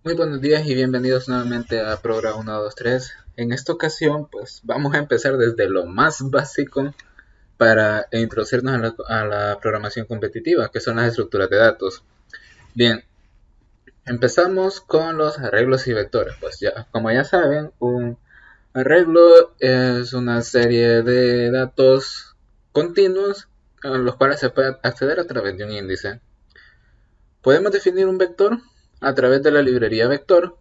Muy buenos días y bienvenidos nuevamente a Programa 123. En esta ocasión, pues vamos a empezar desde lo más básico para introducirnos a la programación competitiva, que son las estructuras de datos. Bien, empezamos con los arreglos y vectores. Pues ya, como ya saben, un arreglo es una serie de datos continuos a los cuales se puede acceder a través de un índice. Podemos definir un vector a través de la librería vector,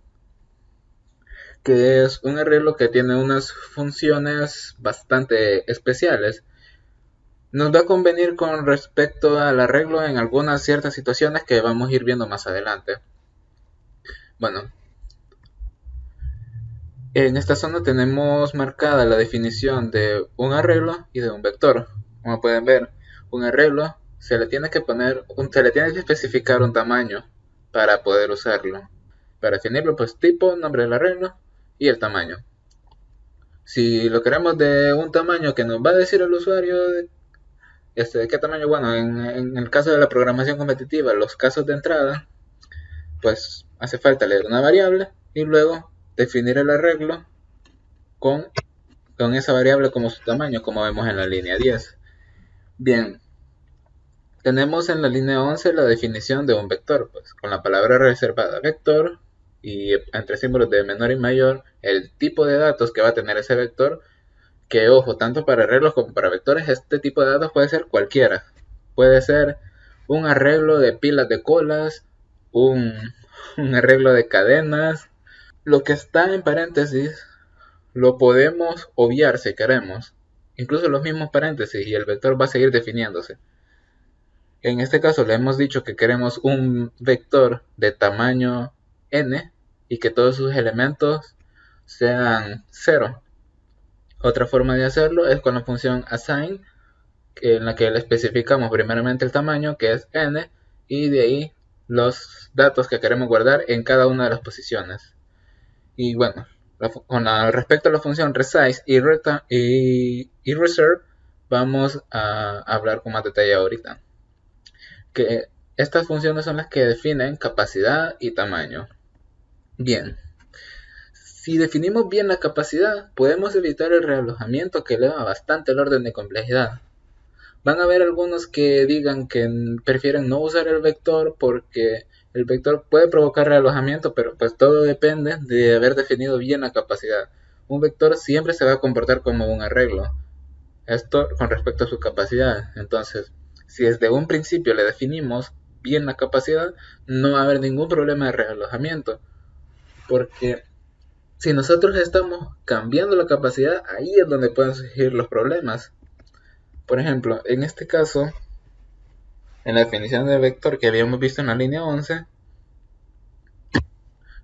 que es un arreglo que tiene unas funciones bastante especiales. Nos va a convenir con respecto al arreglo en algunas ciertas situaciones que vamos a ir viendo más adelante. Bueno, en esta zona tenemos marcada la definición de un arreglo y de un vector. Como pueden ver, un arreglo se le tiene que especificar un tamaño para poder usarlo. Para definirlo, pues tipo, nombre del arreglo y el tamaño. Si lo queremos de un tamaño que nos va a decir el usuario de qué tamaño, bueno, en el caso de la programación competitiva, los casos de entrada, pues hace falta leer una variable y luego definir el arreglo con, con esa variable como su tamaño, como vemos en la línea 10. Bien, tenemos en la línea 11 la definición de un vector, pues con la palabra reservada vector y entre símbolos de menor y mayor, el tipo de datos que va a tener ese vector. Que ojo, tanto para arreglos como para vectores, este tipo de datos puede ser cualquiera. Puede ser un arreglo de pilas de colas, un, un arreglo de cadenas. Lo que está en paréntesis lo podemos obviar si queremos. Incluso los mismos paréntesis y el vector va a seguir definiéndose. En este caso le hemos dicho que queremos un vector de tamaño n y que todos sus elementos sean 0. Otra forma de hacerlo es con la función assign, en la que le especificamos primeramente el tamaño, que es n, y de ahí los datos que queremos guardar en cada una de las posiciones. Y bueno, respecto a la función resize y reserve, vamos a hablar con más detalle ahorita. Que estas funciones son las que definen capacidad y tamaño. Bien, si definimos bien la capacidad, podemos evitar el realojamiento que eleva bastante el orden de complejidad. Van a haber algunos que digan que prefieren no usar el vector porque el vector puede provocar realojamiento, pero pues todo depende de haber definido bien la capacidad. Un vector siempre se va a comportar como un arreglo. Esto con respecto a su capacidad. Entonces, si desde un principio le definimos bien la capacidad, no va a haber ningún problema de realojamiento. Porque si nosotros estamos cambiando la capacidad, ahí es donde pueden surgir los problemas. Por ejemplo, en este caso, en la definición de vector que habíamos visto en la línea 11,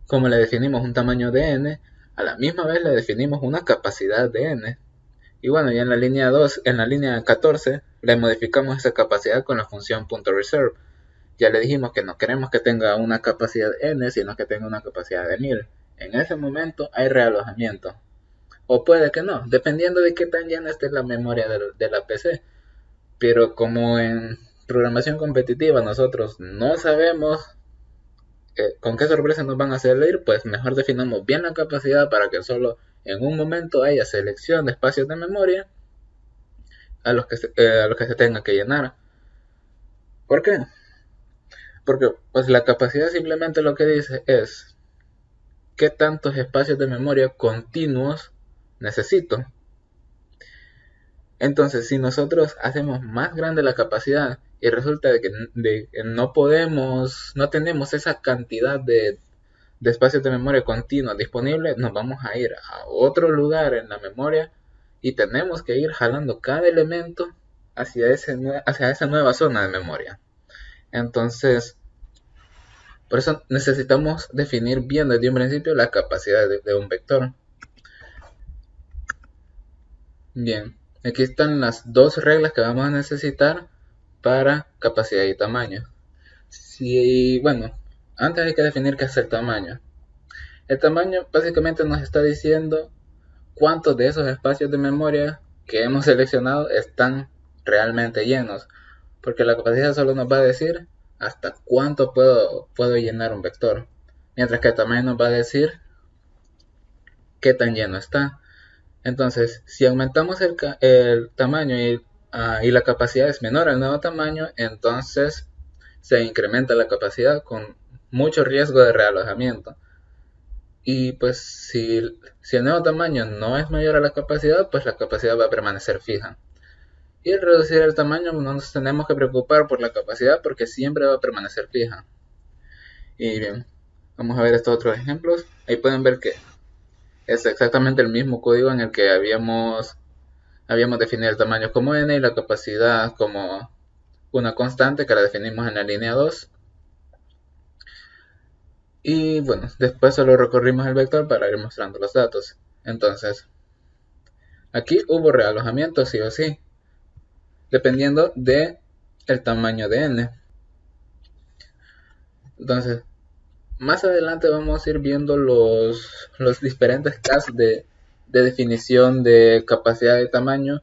como le definimos un tamaño de n, a la misma vez le definimos una capacidad de n. Y bueno, ya en la línea 2, en la línea 14, le modificamos esa capacidad con la función .reserve. Ya le dijimos que no queremos que tenga una capacidad n, sino que tenga una capacidad de 1000. En ese momento hay realojamiento. O puede que no, dependiendo de qué tan llena esté la memoria de la PC. Pero como en programación competitiva nosotros no sabemos con qué sorpresa nos van a salir, pues mejor definamos bien la capacidad para que solo en un momento haya selección de espacios de memoria a los que se tenga que llenar. ¿Por qué? Porque pues la capacidad simplemente lo que dice es qué tantos espacios de memoria continuos necesito. Entonces, si nosotros hacemos más grande la capacidad y resulta de que no tenemos esa cantidad de espacios de memoria continua disponibles, nos vamos a ir a otro lugar en la memoria y tenemos que ir jalando cada elemento hacia esa nueva zona de memoria. Entonces, por eso necesitamos definir bien desde un principio la capacidad de un vector. Bien, aquí están las dos reglas que vamos a necesitar para capacidad y tamaño. Bueno, antes hay que definir qué es el tamaño. El tamaño básicamente nos está diciendo cuántos de esos espacios de memoria que hemos seleccionado están realmente llenos, porque la capacidad solo nos va a decir hasta cuánto puedo llenar un vector. mientras que el tamaño nos va a decir qué tan lleno está. Entonces, si aumentamos el tamaño y la capacidad es menor al nuevo tamaño, entonces se incrementa la capacidad con mucho riesgo de realojamiento. Y pues si el nuevo tamaño no es mayor a la capacidad, pues la capacidad va a permanecer fija. Y al reducir el tamaño no nos tenemos que preocupar por la capacidad porque siempre va a permanecer fija. Y bien, vamos a ver estos otros ejemplos. Ahí pueden ver que es exactamente el mismo código en el que habíamos definido el tamaño como n y la capacidad como una constante que la definimos en la línea 2. Y bueno, después solo recorrimos el vector para ir mostrando los datos. Entonces, aquí hubo realojamiento sí o sí, dependiendo de el tamaño de n. Entonces, más adelante vamos a ir viendo los diferentes casos de definición de capacidad de tamaño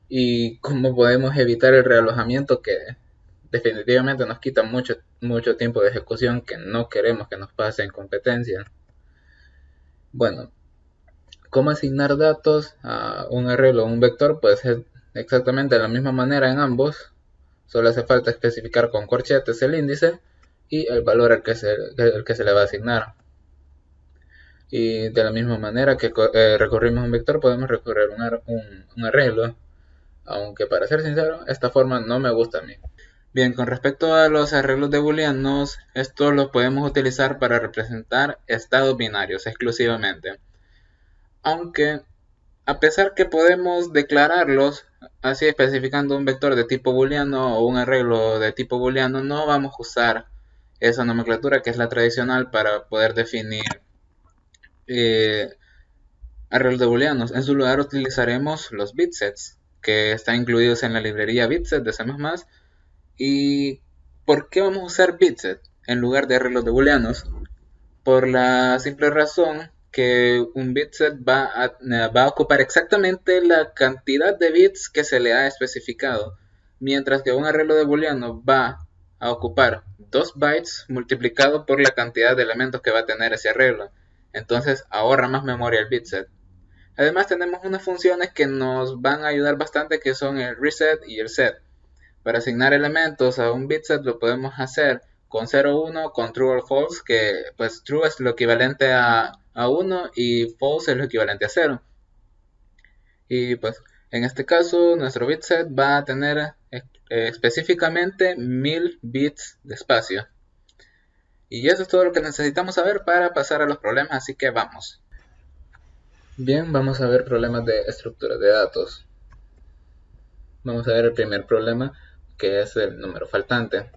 y cómo podemos evitar el realojamiento, que definitivamente nos quita mucho tiempo de ejecución que no queremos que nos pase en competencia. Bueno, cómo asignar datos a un arreglo o un vector, pues es exactamente de la misma manera en ambos. Solo hace falta especificar con corchetes el índice y el valor al que se le va a asignar. Y de la misma manera que recorrimos un vector, podemos recorrer un arreglo. Aunque para ser sincero, esta forma no me gusta a mí. Bien, con respecto a los arreglos de booleanos, estos los podemos utilizar para representar estados binarios exclusivamente. Aunque, a pesar que podemos declararlos así especificando un vector de tipo booleano o un arreglo de tipo booleano, no vamos a usar esa nomenclatura que es la tradicional para poder definir arreglos de booleanos. En su lugar utilizaremos los bitsets, que están incluidos en la librería bitset de C++. ¿Y por qué vamos a usar bitset en lugar de arreglos de booleanos? Por la simple razón que un bitset va a ocupar exactamente la cantidad de bits que se le ha especificado, mientras que un arreglo de booleano va a ocupar 2 bytes multiplicado por la cantidad de elementos que va a tener ese arreglo. Entonces ahorra más memoria el bitset. Además tenemos unas funciones que nos van a ayudar bastante, que son el reset y el set. Para asignar elementos a un bitset lo podemos hacer con 0, 1, con true o false, que pues true es lo equivalente a 1 y false es lo equivalente a 0. Y pues en este caso nuestro bitset va a tener específicamente 1000 bits de espacio. Y eso es todo lo que necesitamos saber para pasar a los problemas, así que vamos. Bien, vamos a ver problemas de estructura de datos. Vamos a ver el primer problema, que es el número faltante.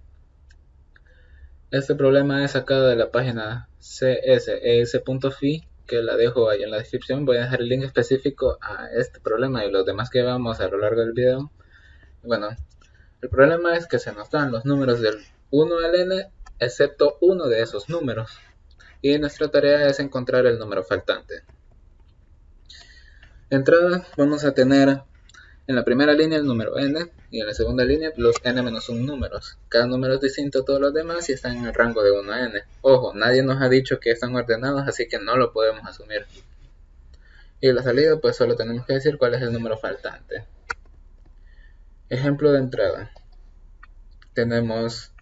Este problema es sacado de la página cses.fi, que la dejo ahí en la descripción. Voy a dejar el link específico a este problema y los demás que vamos a lo largo del video. Bueno, el problema es que se nos dan los números del 1 al n, excepto uno de esos números. Y nuestra tarea es encontrar el número faltante. De entrada vamos a tener en la primera línea el número n y en la segunda línea los n-1 números. Cada número es distinto a todos los demás y están en el rango de 1 a n. Ojo, nadie nos ha dicho que están ordenados, así que no lo podemos asumir. Y la salida, pues solo tenemos que decir cuál es el número faltante. Ejemplo de entrada. Tenemos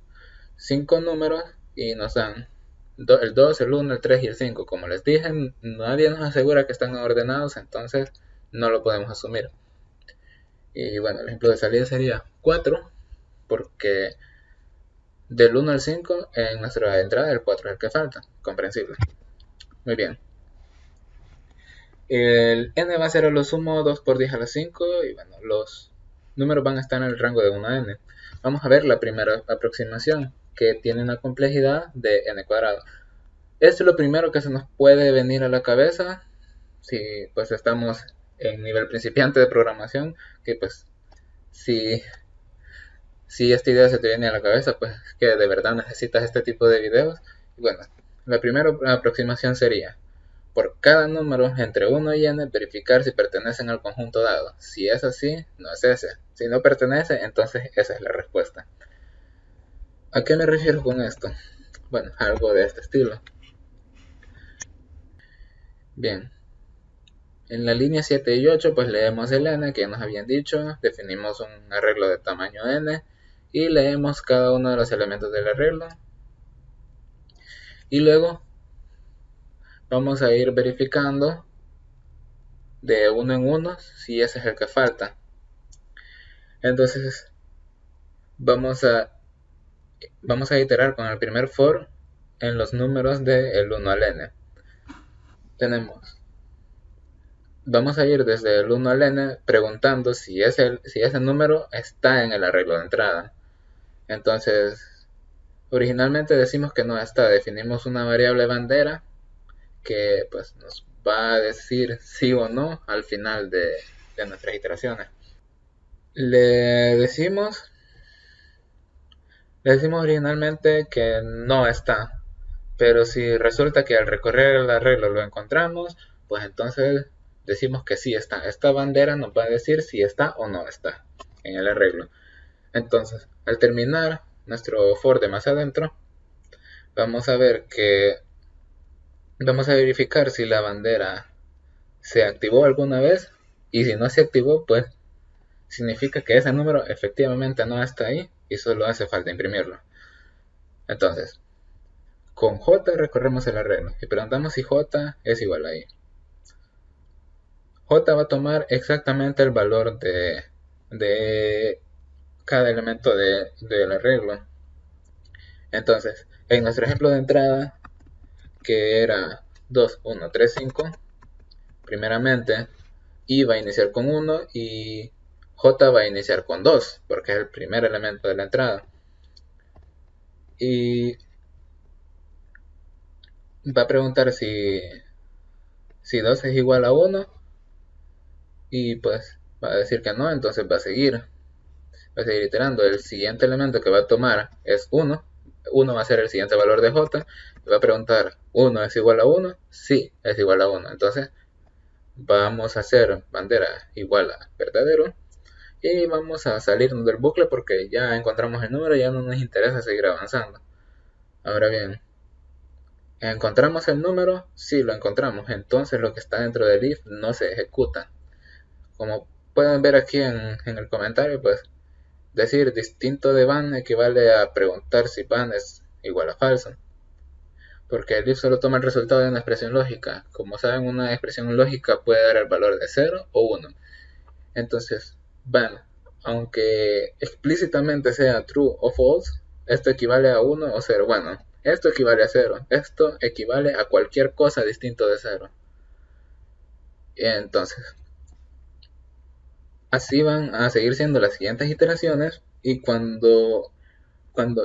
5 números y nos dan el 2, el 1, el 3 y el 5. Como les dije, nadie nos asegura que están ordenados, entonces no lo podemos asumir. Y bueno, el ejemplo de salida sería 4, porque del 1 al 5 en nuestra entrada el 4 es el que falta, comprensible. Muy bien. El n va a ser a lo sumo 2 por 10 a la 5 y bueno, los números van a estar en el rango de 1 a n. Vamos a ver la primera aproximación, que tiene una complejidad de n cuadrado. Esto es lo primero que se nos puede venir a la cabeza si pues estamos en nivel principiante de programación, que pues si esta idea se te viene a la cabeza, pues que de verdad necesitas este tipo de videos. Y bueno, la primera aproximación sería, por cada número entre 1 y n, verificar si pertenecen al conjunto dado. Si es así, no es ese. Si no pertenece, entonces esa es la respuesta. ¿A qué me refiero con esto? Bueno, algo de este estilo. Bien, en la línea 7 y 8 pues leemos el n que ya nos habían dicho, definimos un arreglo de tamaño n y leemos cada uno de los elementos del arreglo. Y luego vamos a ir verificando de uno en uno si ese es el que falta. Entonces vamos a iterar con el primer for en los números del 1 al n. Vamos a ir desde el 1 al n preguntando si ese número está en el arreglo de entrada. Entonces, originalmente decimos que no está. Definimos una variable bandera que pues nos va a decir sí o no al final de nuestras iteraciones. Le decimos originalmente que no está, pero si resulta que al recorrer el arreglo lo encontramos, pues entonces decimos que sí está. Esta bandera nos va a decir si está o no está en el arreglo. Entonces, al terminar nuestro for de más adentro, vamos a verificar si la bandera se activó alguna vez, y si no se activó, pues significa que ese número efectivamente no está ahí y solo hace falta imprimirlo. Entonces, con J recorremos el arreglo y preguntamos si J es igual a I. J va a tomar exactamente el valor de cada elemento del arreglo. Entonces, en nuestro ejemplo de entrada, que era 2, 1, 3, 5, primeramente I va a iniciar con 1 y J va a iniciar con 2, porque es el primer elemento de la entrada. Y va a preguntar si 2 es igual a 1, y pues va a decir que no, entonces va a seguir iterando. El siguiente elemento que va a tomar es 1. 1 va a ser el siguiente valor de J. Y va a preguntar, ¿1 es igual a 1? Sí, es igual a 1. Entonces vamos a hacer bandera igual a verdadero. Y vamos a salirnos del bucle porque ya encontramos el número y ya no nos interesa seguir avanzando. Ahora bien, ¿encontramos el número? Sí, lo encontramos. Entonces lo que está dentro del if no se ejecuta. Como pueden ver aquí en el comentario, pues decir distinto de van equivale a preguntar si van es igual a falso, porque el if solo toma el resultado de una expresión lógica. Como saben, una expresión lógica puede dar el valor de 0 o 1. Entonces, van, aunque explícitamente sea true o false, esto equivale a 1 o 0. Bueno, esto equivale a 0. Esto equivale a cualquier cosa distinto de 0. Entonces, así van a seguir siendo las siguientes iteraciones, y cuando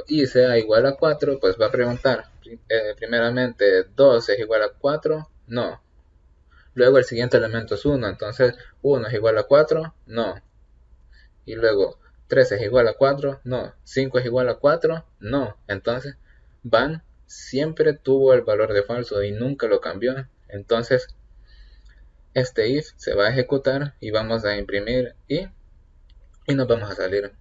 i sea igual a 4, pues va a preguntar primeramente 2 es igual a 4, no. Luego el siguiente elemento es 1, entonces 1 es igual a 4, no. Y luego 3 es igual a 4, no. 5 es igual a 4, no. Entonces van siempre tuvo el valor de falso y nunca lo cambió. Entonces este if se va a ejecutar y vamos a imprimir y nos vamos a salir.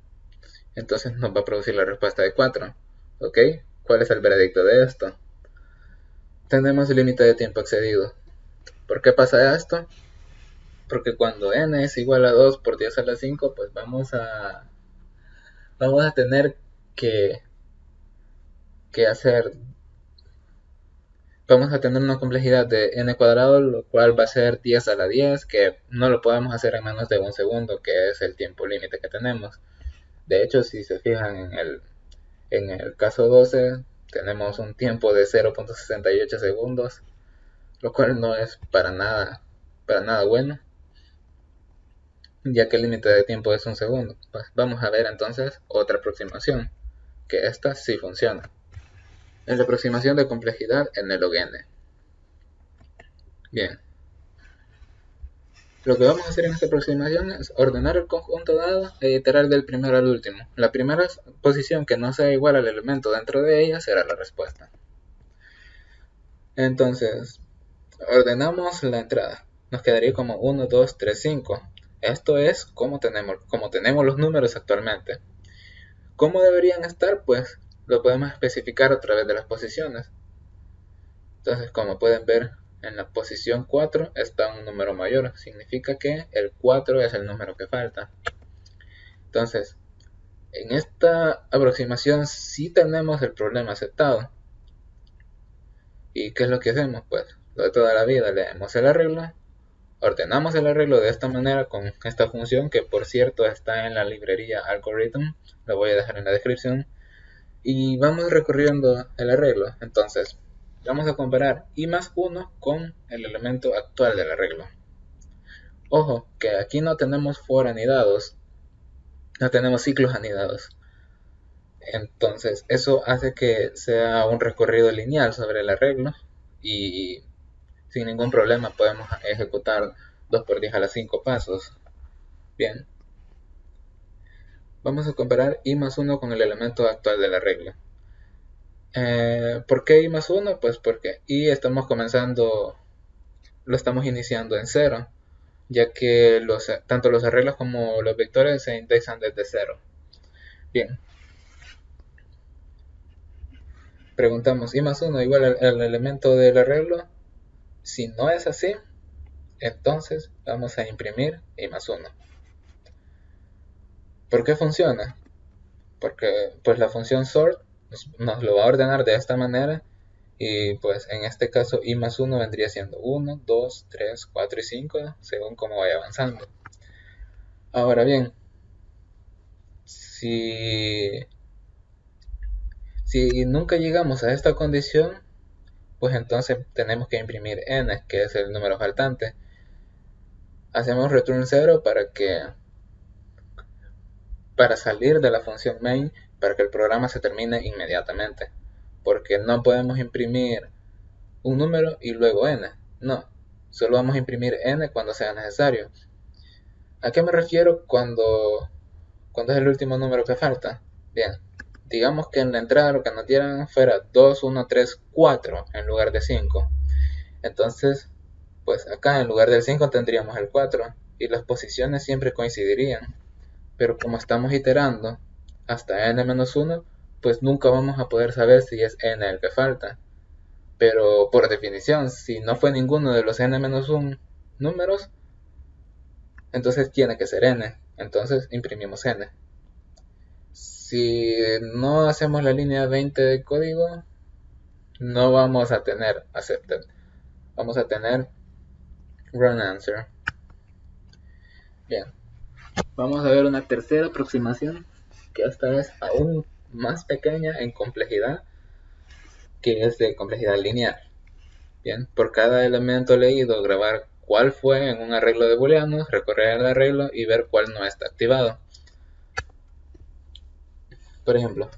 Entonces nos va a producir la respuesta de 4. ¿Ok? ¿Cuál es el veredicto de esto? Tenemos el límite de tiempo excedido. ¿Por qué pasa esto? Porque cuando n es igual a 2 por 10 a la 5, pues vamos a tener que hacer, vamos a tener una complejidad de n cuadrado, lo cual va a ser 10 a la 10, que no lo podemos hacer en menos de un segundo, que es el tiempo límite que tenemos. De hecho, si se fijan en el caso 12, tenemos un tiempo de 0.68 segundos, lo cual no es para nada bueno, ya que el límite de tiempo es un segundo. Pues vamos a ver entonces otra aproximación, que esta sí funciona. Es la aproximación de complejidad en el log n. Bien. Lo que vamos a hacer en esta aproximación es ordenar el conjunto dado e iterar del primero al último. La primera posición que no sea igual al elemento dentro de ella será la respuesta. Entonces, ordenamos la entrada. Nos quedaría como 1, 2, 3, 5. Esto es como tenemos los números actualmente. ¿Cómo deberían estar? Pues lo podemos especificar a través de las posiciones. Entonces, como pueden ver, en la posición 4 está un número mayor. Significa que el 4 es el número que falta. Entonces, en esta aproximación sí tenemos el problema aceptado. ¿Y qué es lo que hacemos? Pues lo de toda la vida, leemos el arreglo, ordenamos el arreglo de esta manera con esta función que por cierto está en la librería Algorithm, lo voy a dejar en la descripción, y vamos recorriendo el arreglo. Entonces vamos a comparar i más 1 con el elemento actual del arreglo. Ojo que aquí no tenemos for anidados, no tenemos ciclos anidados, entonces eso hace que sea un recorrido lineal sobre el arreglo y sin ningún problema podemos ejecutar 2 por 10 a la 5 pasos. Bien, vamos a comparar i más 1 con el elemento actual del arreglo. ¿Por qué i más 1? Pues porque i lo estamos iniciando en 0, ya que tanto los arreglos como los vectores se indexan desde 0. Bien, preguntamos i más 1 igual al elemento del arreglo. Si no es así, entonces vamos a imprimir i más 1. ¿Por qué funciona? Porque pues la función sort nos lo va a ordenar de esta manera, y pues en este caso i más 1 vendría siendo 1, 2, 3, 4 y 5 según como vaya avanzando. Ahora bien, si nunca llegamos a esta condición, pues entonces tenemos que imprimir n, que es el número faltante. Hacemos return 0 para salir de la función main, para que el programa se termine inmediatamente, porque no podemos imprimir un número y luego n, no, solo vamos a imprimir n cuando sea necesario. ¿A qué me refiero cuando es el último número que falta? Bien, digamos que en la entrada lo que nos dieran fuera 2, 1, 3, 4 en lugar de 5. Entonces, pues acá en lugar del 5 tendríamos el 4 y las posiciones siempre coincidirían. Pero como estamos iterando hasta n-1, pues nunca vamos a poder saber si es n el que falta. Pero por definición, si no fue ninguno de los n-1 números, entonces tiene que ser n. Entonces imprimimos n. Si no hacemos la línea 20 de código, no vamos a tener accepted. Vamos a tener run answer. Bien, vamos a ver una tercera aproximación, que esta es aún más pequeña en complejidad, que es de complejidad lineal. Bien, por cada elemento leído, grabar cuál fue en un arreglo de booleanos, recorrer el arreglo y ver cuál no está activado. Por ejemplo,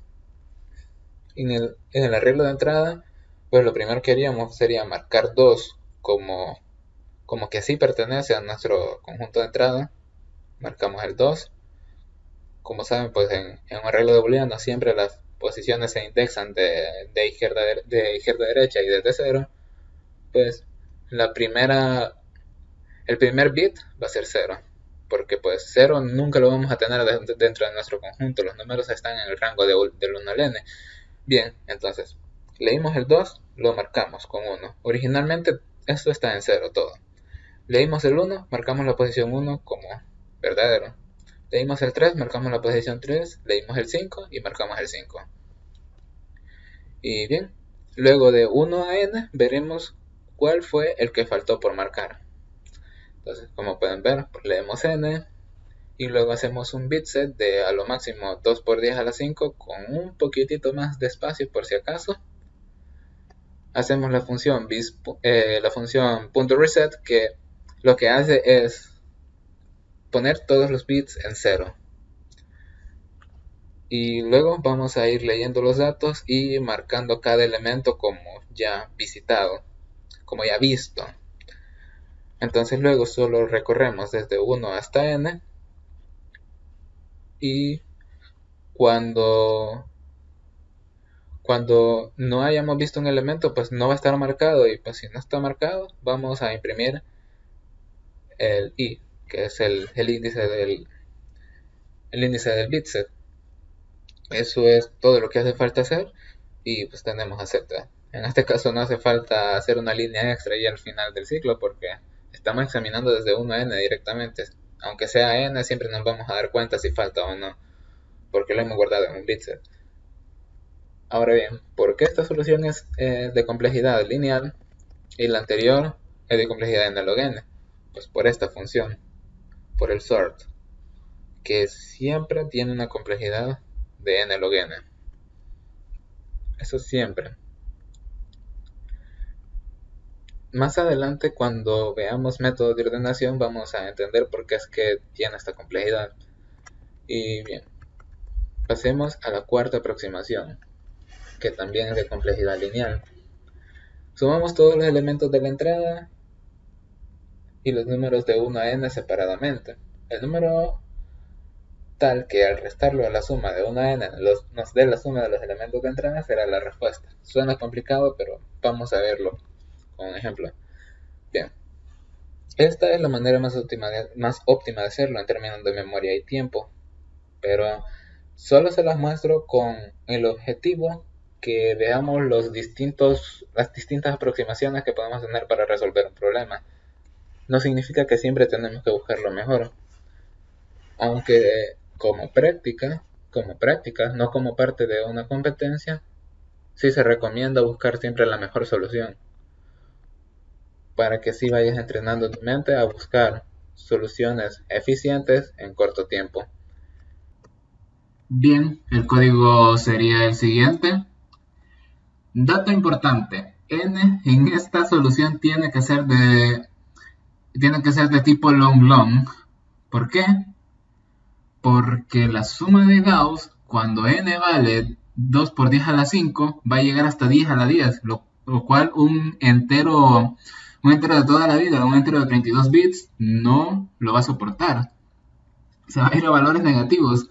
en el arreglo de entrada, pues lo primero que haríamos sería marcar 2 como que sí pertenece a nuestro conjunto de entrada. Marcamos el 2. Como saben, pues en un arreglo de booleanos siempre las posiciones se indexan de izquierda a derecha y desde 0. Pues el primer bit va a ser 0, porque pues 0 nunca lo vamos a tener dentro de nuestro conjunto, los números están en el rango del 1 al n. Bien, entonces leímos el 2, lo marcamos con 1. Originalmente esto está en 0 todo. Leímos el 1, marcamos la posición 1 como verdadero. Leímos el 3, marcamos la posición 3, leímos el 5 y marcamos el 5. Y bien, luego de 1 a n veremos cuál fue el que faltó por marcar. Entonces, como pueden ver, pues leemos n y luego hacemos un bitset de a lo máximo 2 por 10 a la 5 con un poquitito más de espacio por si acaso. Hacemos la función .reset, que lo que hace es poner todos los bits en 0. Y luego vamos a ir leyendo los datos y marcando cada elemento como ya visitado, como ya visto. Entonces luego solo recorremos desde 1 hasta n, y cuando no hayamos visto un elemento, pues no va a estar marcado, y pues si no está marcado vamos a imprimir el i, que es el índice del bitset. Eso es todo lo que hace falta hacer y pues tenemos acepta. En este caso no hace falta hacer una línea extra y al final del ciclo porque estamos examinando desde 1 a n directamente. Aunque sea n, siempre nos vamos a dar cuenta si falta o no, porque lo hemos guardado en un bitset. Ahora bien, ¿por qué esta solución es de complejidad lineal y la anterior es de complejidad n log n? Pues por esta función, por el sort, que siempre tiene una complejidad de n log n. Eso siempre. Más adelante, cuando veamos métodos de ordenación, vamos a entender por qué es que tiene esta complejidad. Y bien, pasemos a la cuarta aproximación, que también es de complejidad lineal. Sumamos todos los elementos de la entrada y los números de 1 a n separadamente. El número tal que al restarlo a la suma de 1 a n nos dé la suma de los elementos de entrada será la respuesta. Suena complicado, pero vamos a verlo con un ejemplo. Bien, esta es la manera más óptima de hacerlo en términos de memoria y tiempo, pero solo se las muestro con el objetivo que veamos las distintas aproximaciones que podemos tener para resolver un problema. No significa que siempre tenemos que buscar lo mejor, aunque como práctica, no como parte de una competencia, sí se recomienda buscar siempre la mejor solución, para que así vayas entrenando tu mente a buscar soluciones eficientes en corto tiempo. Bien, el código sería el siguiente. Dato importante, n en esta solución tiene que ser de tipo long. ¿Por qué? Porque la suma de Gauss, cuando n vale 2 por 10 a la 5, va a llegar hasta 10 a la 10, lo cual un entero de toda la vida, un entero de 32 bits, no lo va a soportar. Se va a ir a valores negativos,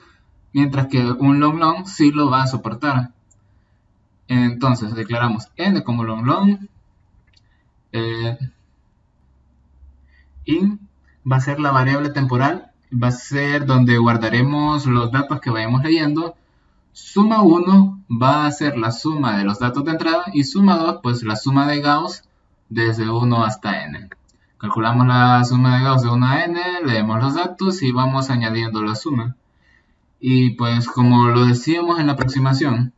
mientras que un long sí lo va a soportar. Entonces declaramos n como long, in va a ser la variable temporal, va a ser donde guardaremos los datos que vayamos leyendo. Suma 1 va a ser la suma de los datos de entrada y suma 2 pues la suma de Gauss desde 1 hasta n. Calculamos la suma de Gauss de 1 a n, leemos los datos y vamos añadiendo la suma. Y pues como lo decíamos en la aproximación,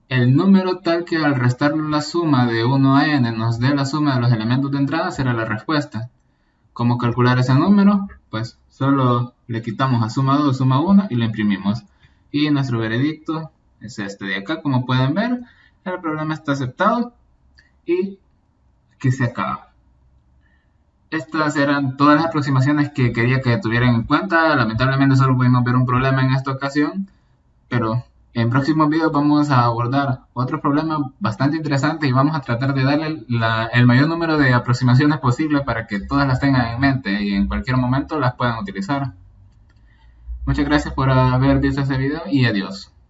el número tal que al restarle la suma de 1 a n nos dé la suma de los elementos de entrada será la respuesta. ¿Cómo calcular ese número? Pues solo le quitamos a suma 2, suma 1 y lo imprimimos. Y nuestro veredicto es este de acá. Como pueden ver, el problema está aceptado y aquí se acaba. Estas eran todas las aproximaciones que quería que tuvieran en cuenta. Lamentablemente solo pudimos ver un problema en esta ocasión, pero en próximos videos vamos a abordar otro problema bastante interesante y vamos a tratar de darle el mayor número de aproximaciones posible para que todas las tengan en mente y en cualquier momento las puedan utilizar. Muchas gracias por haber visto este video y adiós.